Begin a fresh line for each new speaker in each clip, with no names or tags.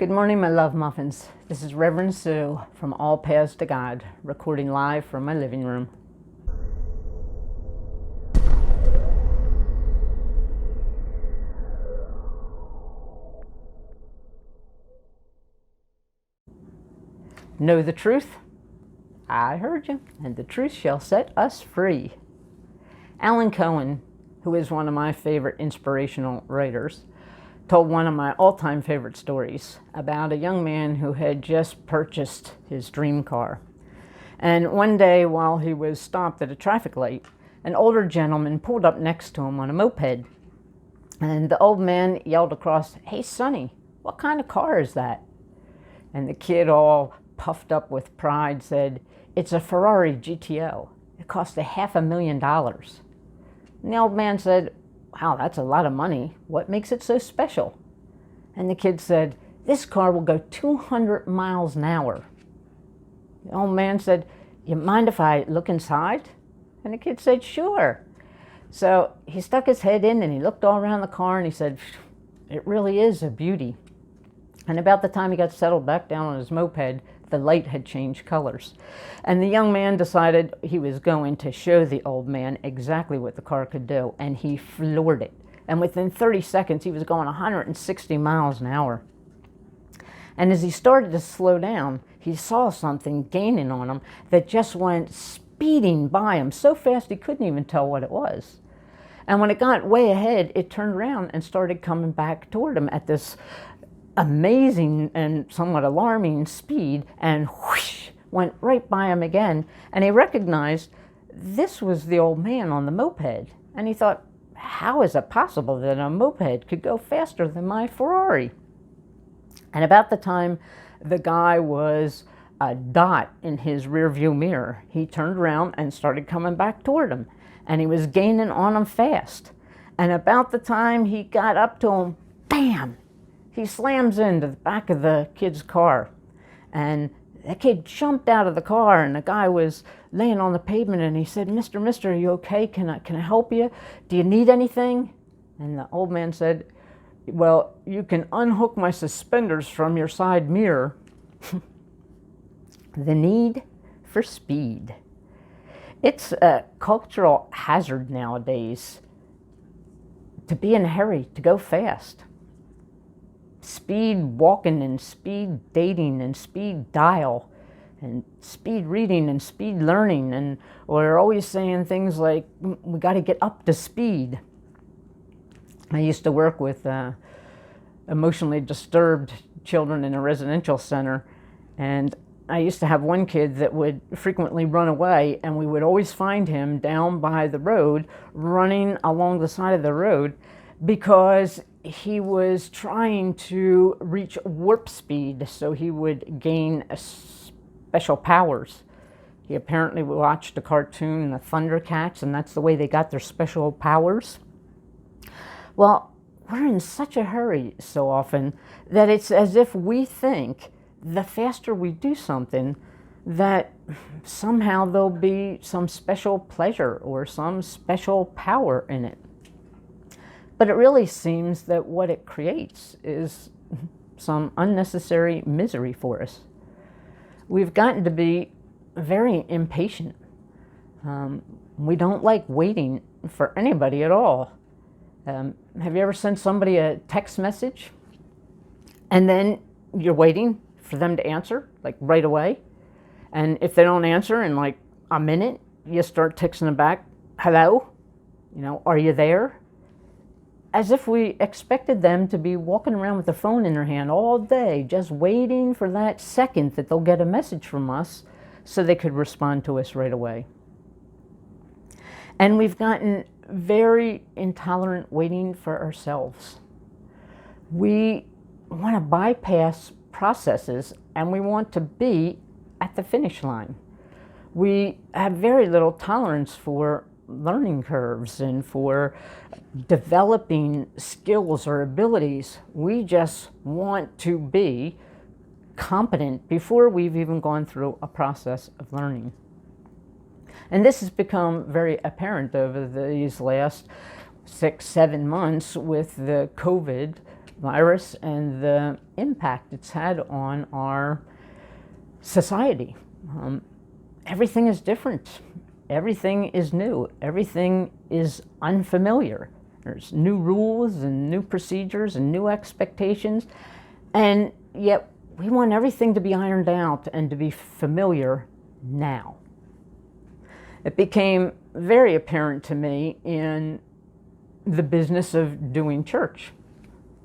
Good morning, my love muffins. This is Reverend Sue from All Paths to God, recording live from my living room. Know the truth? I heard you, and the truth shall set us free. Alan Cohen, who is one of my favorite inspirational writers, told one of my all-time favorite stories about a young man who had just purchased his dream car. And one day while he was stopped at a traffic light, an older gentleman pulled up next to him on a moped. And the old man yelled across, "Hey, Sonny, what kind of car is that?" And the kid, all puffed up with pride, said, "It's a Ferrari GTO. It cost $500,000. And the old man said, "Wow, that's a lot of money. What makes it so special?" And the kid said, "This car will go 200 miles an hour." The old man said, "You mind if I look inside?" And the kid said, "Sure." So he stuck his head in and he looked all around the car and he said, "It really is a beauty." And about the time he got settled back down on his moped, the light had changed colors. And the young man decided he was going to show the old man exactly what the car could do, and he floored it. And within 30 seconds, he was going 160 miles an hour. And as he started to slow down, he saw something gaining on him that just went speeding by him so fast he couldn't even tell what it was. And when it got way ahead, it turned around and started coming back toward him at this amazing and somewhat alarming speed, and whoosh, went right by him again. And he recognized this was the old man on the moped. And he thought, how is it possible that a moped could go faster than my Ferrari? And about the time the guy was a dot in his rearview mirror, he turned around and started coming back toward him. And he was gaining on him fast. And about the time he got up to him, bam! He slams into the back of the kid's car. And the kid jumped out of the car, and the guy was laying on the pavement, and he said, Mister, are you okay? Can I help you? Do you need anything?" And the old man said, "Well, you can unhook my suspenders from your side mirror." The need for speed. It's a cultural hazard nowadays to be in a hurry, to go fast. Speed walking and speed dating and speed dial and speed reading and speed learning, and we're always saying things like, we got to get up to speed. I used to work with emotionally disturbed children in a residential center, and I used to have one kid that would frequently run away, and we would always find him down by the road running along the side of the road because he was trying to reach warp speed so he would gain special powers. He apparently watched a cartoon, the Thundercats, and that's the way they got their special powers. Well, we're in such a hurry so often that it's as if we think the faster we do something, that somehow there'll be some special pleasure or some special power in it. But it really seems that what it creates is some unnecessary misery for us. We've gotten to be very impatient. We don't like waiting for anybody at all. Have you ever sent somebody a text message and then you're waiting for them to answer, like right away? And if they don't answer in like a minute, you start texting them back, "Hello? Are you there?" As if we expected them to be walking around with their phone in their hand all day, just waiting for that second that they'll get a message from us so they could respond to us right away. And we've gotten very intolerant waiting for ourselves. We want to bypass processes, and we want to be at the finish line. We have very little tolerance for learning curves and for developing skills or abilities. We just want to be competent before we've even gone through a process of learning. And this has become very apparent over these last 6-7 months with the COVID virus and the impact it's had on our society. Everything is different. Everything is new. Everything is unfamiliar. There's new rules and new procedures and new expectations, and yet we want everything to be ironed out and to be familiar now. It became very apparent to me in the business of doing church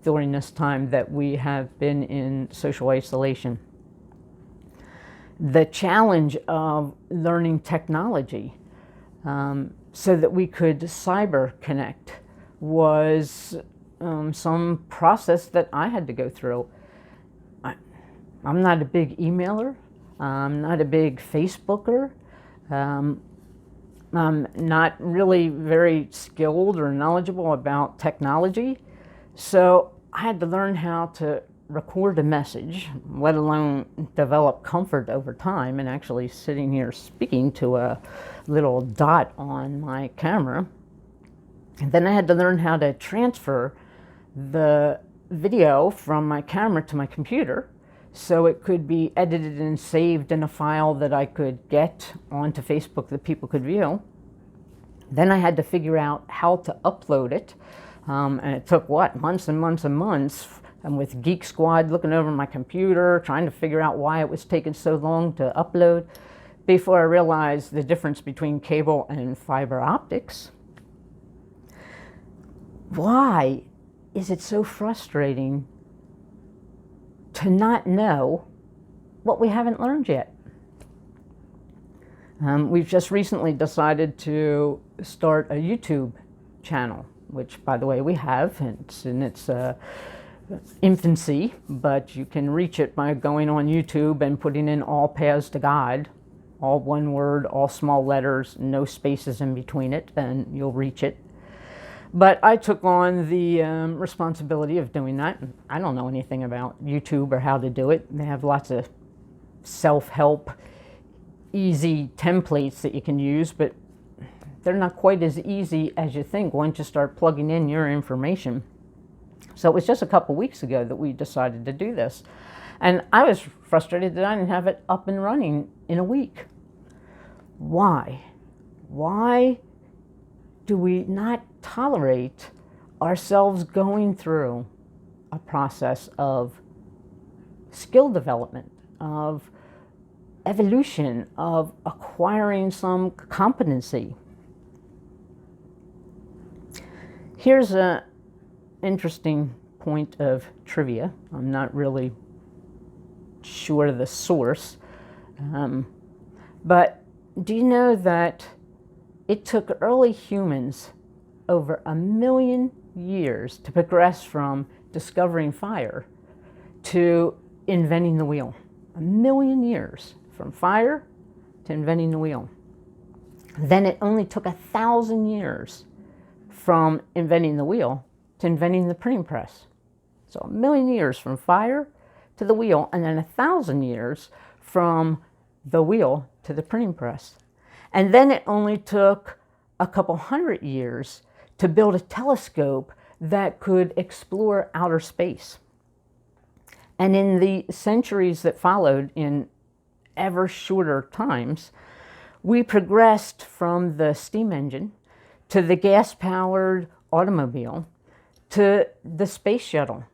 during this time that we have been in social isolation. The challenge of learning technology so that we could cyber connect was some process that I had to go through. I'm not a big emailer. I'm not a big Facebooker. I'm not really very skilled or knowledgeable about technology. So I had to learn how to record a message, let alone develop comfort over time and actually sitting here speaking to a little dot on my camera. And then I had to learn how to transfer the video from my camera to my computer so it could be edited and saved in a file that I could get onto Facebook that people could view. Then I had to figure out how to upload it. And it took, months and months and months. And with Geek Squad looking over my computer, trying to figure out why it was taking so long to upload, before I realized the difference between cable and fiber optics. Why is it so frustrating to not know what we haven't learned yet? We've just recently decided to start a YouTube channel, which, by the way, we have. It's in its infancy, but you can reach it by going on YouTube and putting in All Paths to God, all one word, all small letters, no spaces in between it, and you'll reach it. But I took on the responsibility of doing that. I don't know anything about YouTube or how to do it. They have lots of self-help, easy templates that you can use, but they're not quite as easy as you think once you start plugging in your information. So it was just a couple weeks ago that we decided to do this. And I was frustrated that I didn't have it up and running in a week. Why? Why do we not tolerate ourselves going through a process of skill development, of evolution, of acquiring some competency? Here's an interesting point of trivia. I'm not really sure the source, but do you know that it took early humans over 1 million years to progress from discovering fire to inventing the wheel? 1 million years from fire to inventing the wheel. Then it only took 1,000 years from inventing the wheel to inventing the printing press. So 1 million years from fire to the wheel, and then 1,000 years from the wheel to the printing press. And then it only took a couple hundred years to build a telescope that could explore outer space. And in the centuries that followed, in ever shorter times, we progressed from the steam engine to the gas-powered automobile to the space shuttle.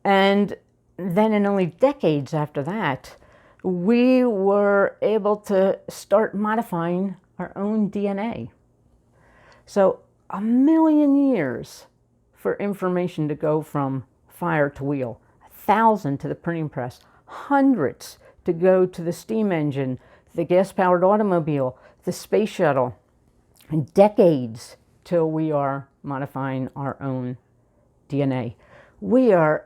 And then in only decades after that, we were able to start modifying our own DNA. So 1 million years for information to go from fire to wheel, 1,000 to the printing press, hundreds to go to the steam engine, the gas-powered automobile, the space shuttle, and decades till we are modifying our own DNA. We are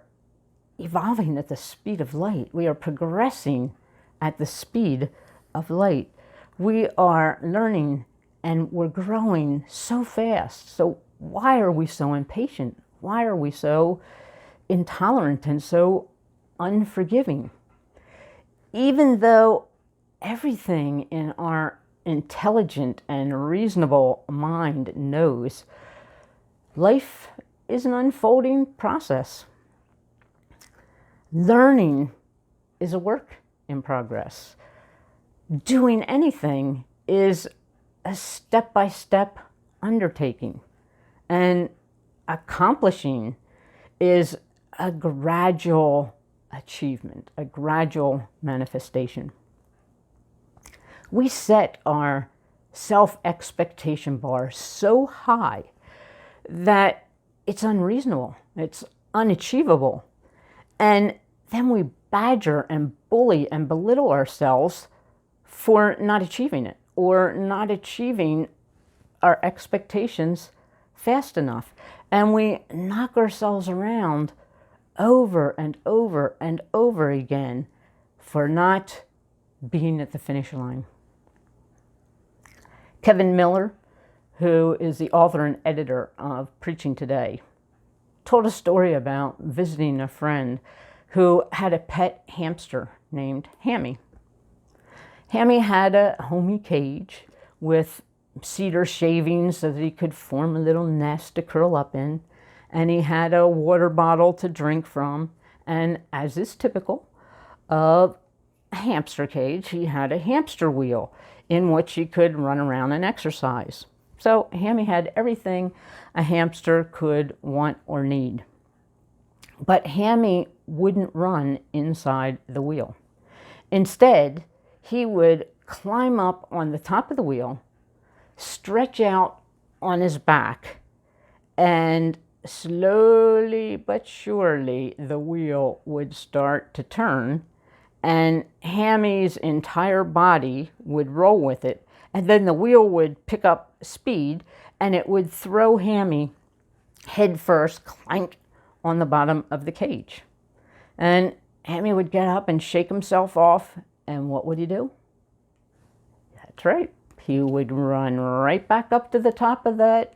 evolving at the speed of light. We are progressing at the speed of light. We are learning and we're growing so fast. So why are we so impatient? Why are we so intolerant and so unforgiving? Even though everything in our intelligent and reasonable mind knows life is an unfolding process. Learning is a work in progress. Doing anything is a step-by-step undertaking. And accomplishing is a gradual achievement, a gradual manifestation. We set our self-expectation bar so high that it's unreasonable, it's unachievable. And then we badger and bully and belittle ourselves for not achieving it or not achieving our expectations fast enough. And we knock ourselves around over and over and over again for not being at the finish line. Kevin Miller, who is the author and editor of Preaching Today, told a story about visiting a friend who had a pet hamster named Hammy. Hammy had a homey cage with cedar shavings so that he could form a little nest to curl up in, and he had a water bottle to drink from, and as is typical of a hamster cage, he had a hamster wheel in which he could run around and exercise. So Hammy had everything a hamster could want or need. But Hammy wouldn't run inside the wheel. Instead, he would climb up on the top of the wheel, stretch out on his back, and slowly but surely the wheel would start to turn, and Hammy's entire body would roll with it, and then the wheel would pick up speed and it would throw Hammy head first, clank, on the bottom of the cage. And Hammy would get up and shake himself off, and what would he do? That's right, he would run right back up to the top of that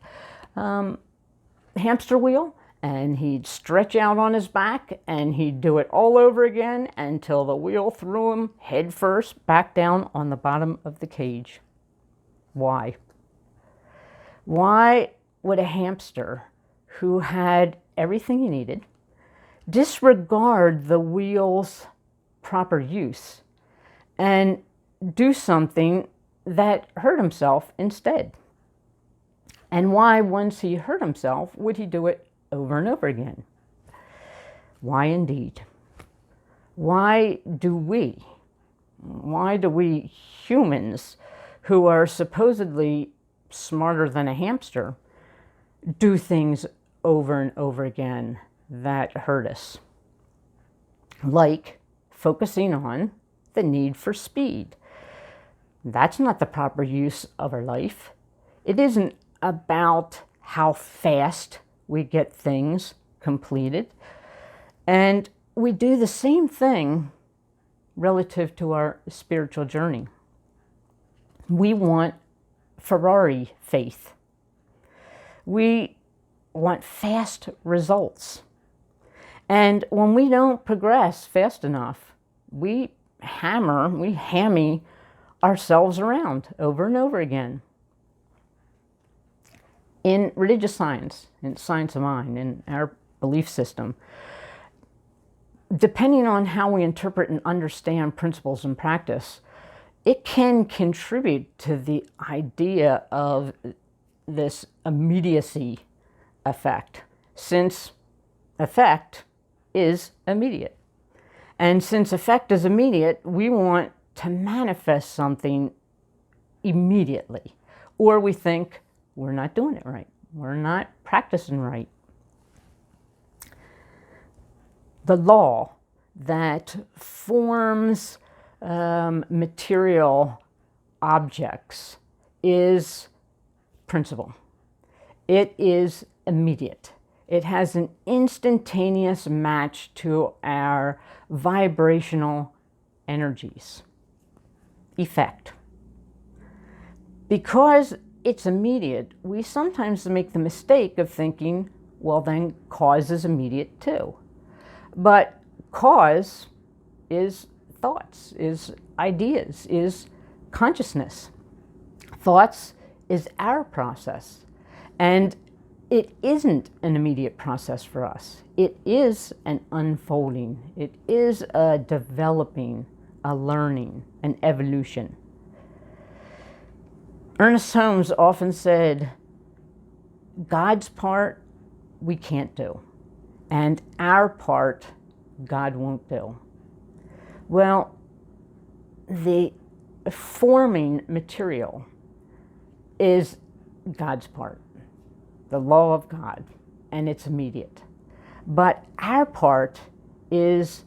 hamster wheel, and he'd stretch out on his back, and he'd do it all over again until the wheel threw him head first back down on the bottom of the cage. Why? Why would a hamster who had everything he needed disregard the wheel's proper use and do something that hurt himself instead? And why, once he hurt himself, would he do it over and over again? Why indeed? Why do we humans, who are supposedly smarter than a hamster, do things over and over again that hurt us? Like focusing on the need for speed. That's not the proper use of our life. It isn't about how fast we get things completed. And we do the same thing relative to our spiritual journey. We want Ferrari faith. We want fast results. And when we don't progress fast enough, we hammy ourselves around over and over again. In religious science, in science of mind, in our belief system, depending on how we interpret and understand principles and practice, it can contribute to the idea of this immediacy effect, since effect is immediate. And since effect is immediate, we want to manifest something immediately. Or we think we're not doing it right. We're not practicing right. The law that forms material objects is principle. It is immediate. It has an instantaneous match to our vibrational energies. Effect. Because it's immediate, we sometimes make the mistake of thinking, well, then cause is immediate too. But cause is thoughts, is ideas, is consciousness. Thoughts is our process. And it isn't an immediate process for us. It is an unfolding. It is a developing, a learning, an evolution. Ernest Holmes often said, God's part we can't do, and our part God won't do. Well, the forming material is God's part, the law of God, and it's immediate. But our part is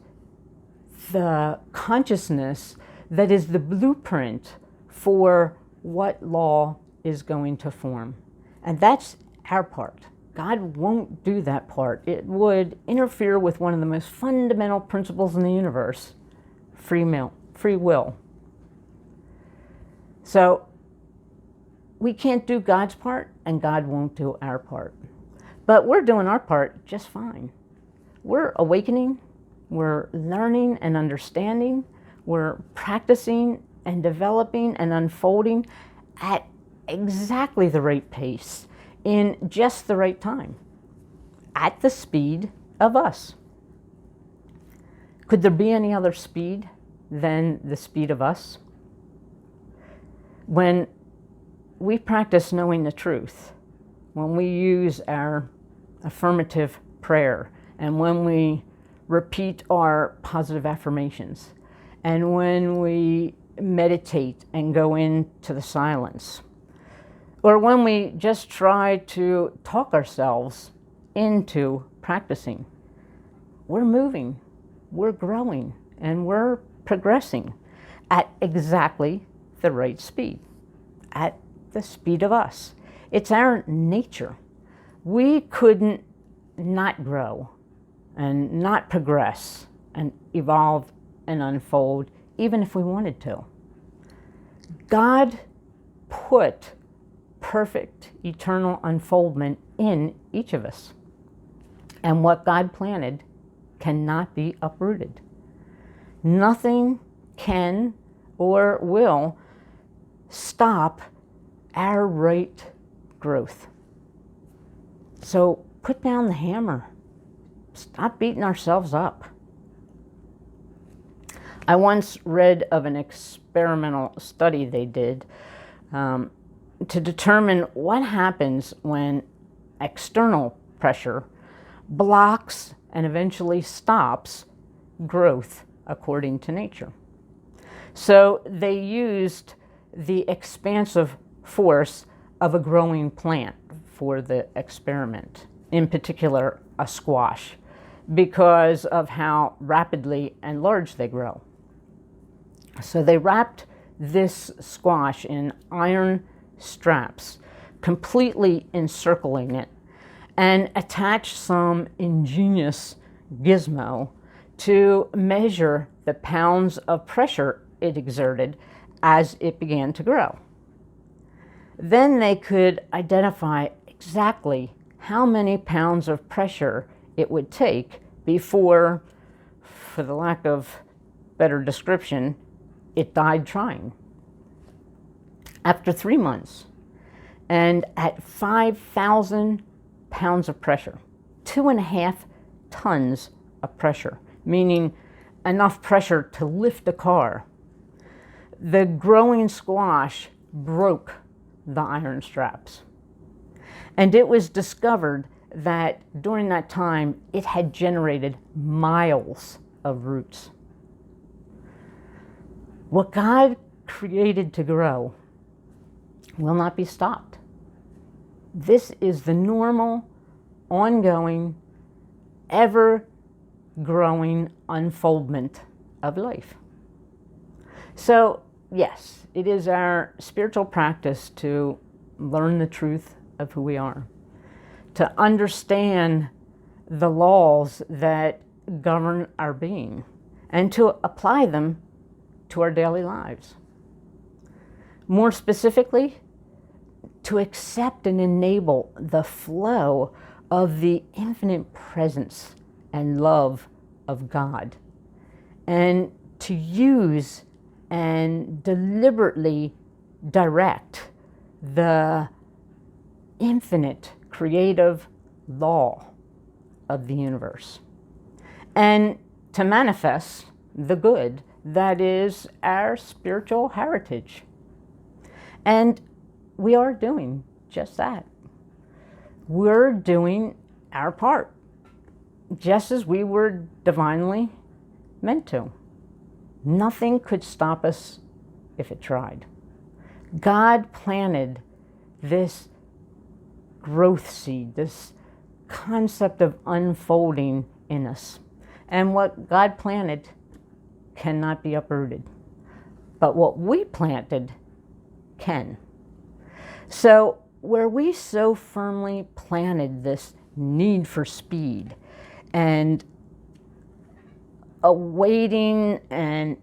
the consciousness that is the blueprint for what law is going to form. And that's our part. God won't do that part. It would interfere with one of the most fundamental principles in the universe, free will. So we can't do God's part, and God won't do our part. But we're doing our part just fine. We're awakening, we're learning and understanding, we're practicing and developing and unfolding at exactly the right pace, in just the right time, at the speed of us. Could there be any other speed than the speed of us? When we practice knowing the truth, when we use our affirmative prayer, and when we repeat our positive affirmations, and when we meditate and go into the silence, or when we just try to talk ourselves into practicing, we're moving, we're growing, and we're progressing at exactly the right speed, at the speed of us. It's our nature. We couldn't not grow and not progress and evolve and unfold even if we wanted to. God put perfect eternal unfoldment in each of us. And what God planted cannot be uprooted. Nothing can or will stop our right growth. So put down the hammer. Stop beating ourselves up. I once read of an experimental study they did to determine what happens when external pressure blocks and eventually stops growth according to nature. So they used the expansive force of a growing plant for the experiment, in particular a squash, because of how rapidly and large they grow. So they wrapped this squash in iron straps, completely encircling it, and attached some ingenious gizmo to measure the pounds of pressure it exerted as it began to grow. Then they could identify exactly how many pounds of pressure it would take before, for the lack of better description, it died trying. After 3 months, and at 5,000 pounds of pressure, 2.5 tons of pressure, meaning enough pressure to lift a car, the growing squash broke the iron straps. And it was discovered that during that time, it had generated miles of roots. What God created to grow will not be stopped. This is the normal, ongoing, ever-growing unfoldment of life. So, yes, it is our spiritual practice to learn the truth of who we are, to understand the laws that govern our being, and to apply them to our daily lives. More specifically, to accept and enable the flow of the infinite presence and love of God, and to use and deliberately direct the infinite creative law of the universe, and to manifest the good that is our spiritual heritage. And we are doing just that. We're doing our part, just as we were divinely meant to. Nothing could stop us if it tried. God planted this growth seed, this concept of unfolding in us. And what God planted cannot be uprooted. But what we planted can. So where we so firmly planted this need for speed and awaiting and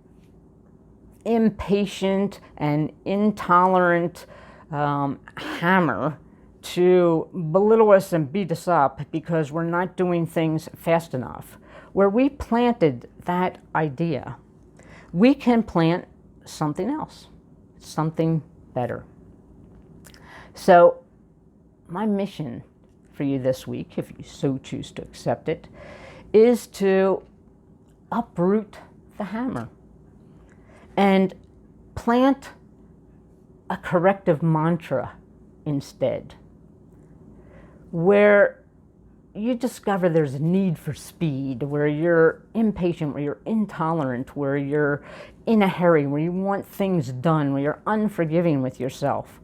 impatient and intolerant hammer to belittle us and beat us up because we're not doing things fast enough, where we planted that idea, we can plant something else, something better. So my mission for you this week, if you so choose to accept it, is to uproot the hammer and plant a corrective mantra instead, where you discover there's a need for speed, where you're impatient, where you're intolerant, where you're in a hurry, where you want things done, where you're unforgiving with yourself.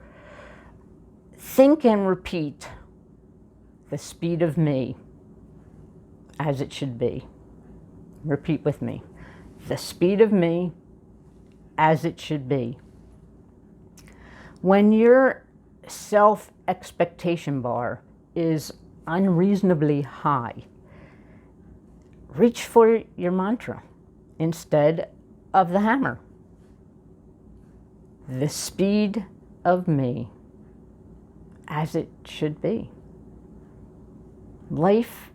Think and repeat the speed of me as it should be. Repeat with me. The speed of me as it should be. When your self-expectation bar is unreasonably high, reach for your mantra instead of the hammer. The speed of me as it should be. Life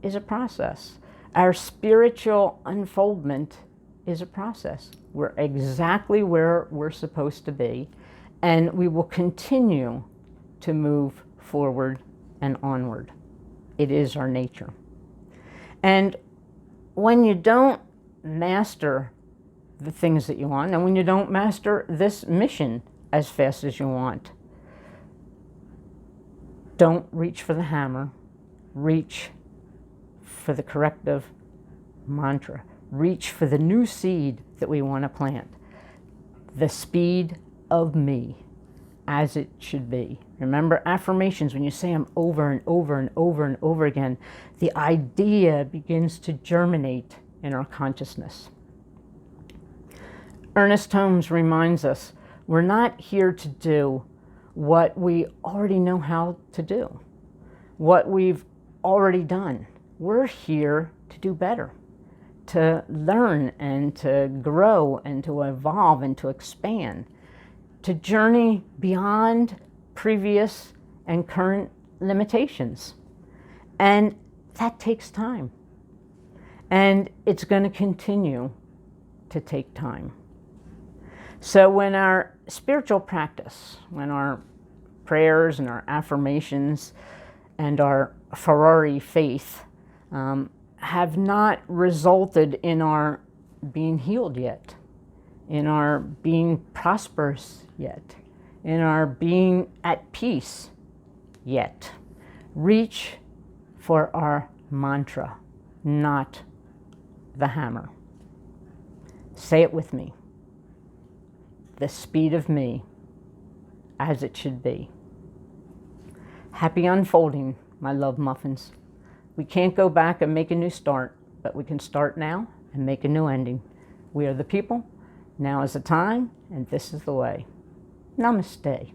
is a process. Our spiritual unfoldment is a process. We're exactly where we're supposed to be, and we will continue to move forward and onward. It is our nature. And when you don't master the things that you want, and when you don't master this mission as fast as you want, don't reach for the hammer. Reach for the corrective mantra. Reach for the new seed that we want to plant. The speed of me as it should be. Remember, affirmations, when you say them over and over and over and over again, the idea begins to germinate in our consciousness. Ernest Holmes reminds us, we're not here to do what we already know how to do, what we've already done. We're here to do better, to learn and to grow and to evolve and to expand, to journey beyond previous and current limitations. And that takes time. And it's going to continue to take time. So when our spiritual practice, when our prayers and our affirmations and our Ferrari Faith have not resulted in our being healed yet, in our being prosperous yet, in our being at peace yet, reach for our mantra, not the hammer. Say it with me. The speed of me as it should be. Happy unfolding, my love muffins. We can't go back and make a new start, but we can start now and make a new ending. We are the people. Now is the time, and this is the way. Namaste.